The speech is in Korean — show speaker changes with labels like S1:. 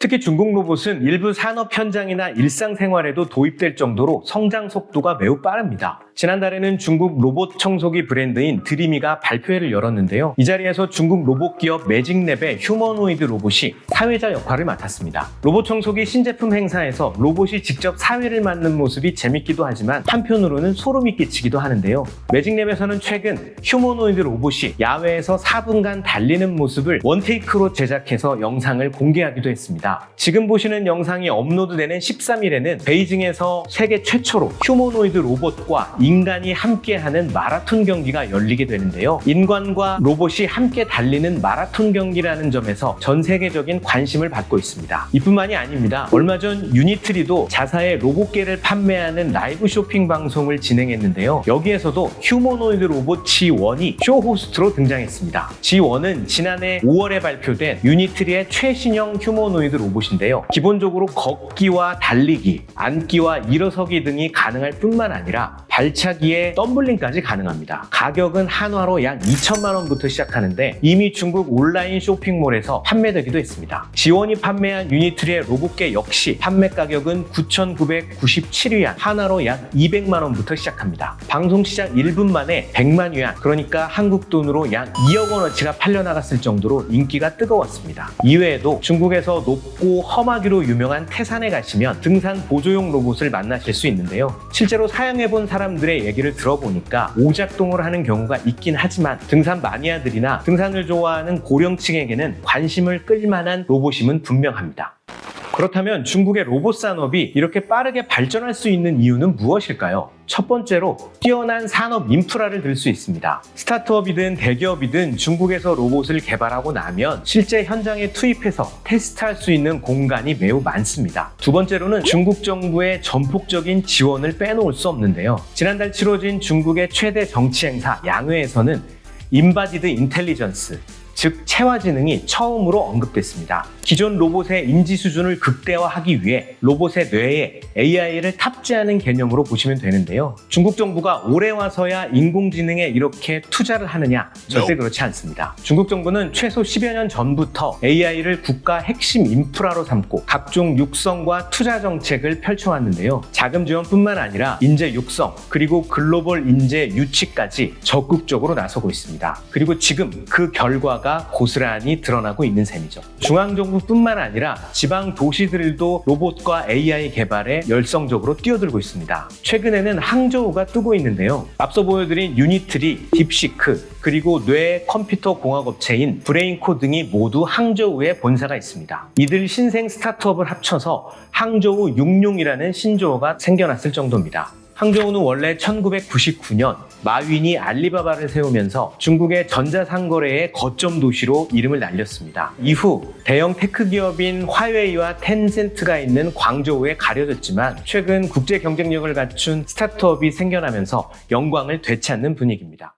S1: 특히 중국 로봇은 일부 산업 현장이나 일상생활에도 도입될 정도로 성장 속도가 매우 빠릅니다. 지난달에는 중국 로봇 청소기 브랜드인 드리미가 발표회를 열었는데요. 이 자리에서 중국 로봇 기업 매직랩의 휴머노이드 로봇이 사회자 역할을 맡았습니다. 로봇 청소기 신제품 행사에서 로봇이 직접 사회를 맡는 모습이 재밌기도 하지만 한편으로는 소름이 끼치기도 하는데요. 매직랩에서는 최근 휴머노이드 로봇이 야외에서 4분간 달리는 모습을 원테이크로 제작해서 영상을 공개하기도 했습니다. 지금 보시는 영상이 업로드되는 13일에는 베이징에서 세계 최초로 휴머노이드 로봇과 인간이 함께하는 마라톤 경기가 열리게 되는데요. 인간과 로봇이 함께 달리는 마라톤 경기라는 점에서 전 세계적인 관심을 받고 있습니다. 이뿐만이 아닙니다. 얼마 전 유니트리도 자사의 로봇계를 판매하는 라이브 쇼핑 방송을 진행했는데요. 여기에서도 휴머노이드 로봇 G1이 쇼 호스트로 등장했습니다. G1은 지난해 5월에 발표된 유니트리의 최신형 휴머노이드 로봇인데요. 기본적으로 걷기와 달리기, 앉기와 일어서기 등이 가능할 뿐만 아니라 발차기에 덤블링까지 가능합니다. 가격은 한화로 약 2천만 원부터 시작하는데 이미 중국 온라인 쇼핑몰에서 판매되기도 했습니다. 지원이 판매한 유니트리의 로봇계 역시 판매 가격은 9,997위안, 한화로 약 200만 원부터 시작합니다. 방송 시작 1분 만에 100만 위안, 그러니까 한국 돈으로 약 2억 원어치가 팔려나갔을 정도로 인기가 뜨거웠습니다. 이외에도 중국에서 높고 험하기로 유명한 태산에 가시면 등산 보조용 로봇을 만나실 수 있는데요. 실제로 사용해본 사람들의 얘기를 들어보니까 오작동을 하는 경우가 있긴 하지만 등산 마니아들이나 등산을 좋아하는 고령층에게는 관심을 끌만한 로봇임은 분명합니다. 그렇다면 중국의 로봇 산업이 이렇게 빠르게 발전할 수 있는 이유는 무엇일까요? 첫 번째로 뛰어난 산업 인프라를 들 수 있습니다. 스타트업이든 대기업이든 중국에서 로봇을 개발하고 나면 실제 현장에 투입해서 테스트할 수 있는 공간이 매우 많습니다. 두 번째로는 중국 정부의 전폭적인 지원을 빼놓을 수 없는데요. 지난달 치러진 중국의 최대 정치 행사 양회에서는 인바디드 인텔리전스, 즉 체화지능이 처음으로 언급됐습니다. 기존 로봇의 인지 수준을 극대화하기 위해 로봇의 뇌에 AI를 탑재하는 개념으로 보시면 되는데요. 중국 정부가 올해 와서야 인공지능에 이렇게 투자를 하느냐? 절대 그렇지 않습니다. 중국 정부는 최소 10여 년 전부터 AI를 국가 핵심 인프라로 삼고 각종 육성과 투자 정책을 펼쳐왔는데요. 자금 지원뿐만 아니라 인재 육성, 그리고 글로벌 인재 유치까지 적극적으로 나서고 있습니다. 그리고 지금 그 결과가 고스란히 드러나고 있는 셈이죠. 중앙정부뿐만 아니라 지방 도시들도 로봇과 AI 개발에 열성적으로 뛰어들고 있습니다. 최근에는 항저우가 뜨고 있는데요. 앞서 보여드린 유니트리, 딥시크, 그리고 뇌 컴퓨터 공학업체인 브레인코 등이 모두 항저우에 본사가 있습니다. 이들 신생 스타트업을 합쳐서 항저우 육룡이라는 신조어가 생겨났을 정도입니다. 항저우는 원래 1999년 마윈이 알리바바를 세우면서 중국의 전자상거래의 거점 도시로 이름을 날렸습니다. 이후 대형 테크 기업인 화웨이와 텐센트가 있는 광저우에 가려졌지만 최근 국제 경쟁력을 갖춘 스타트업이 생겨나면서 영광을 되찾는 분위기입니다.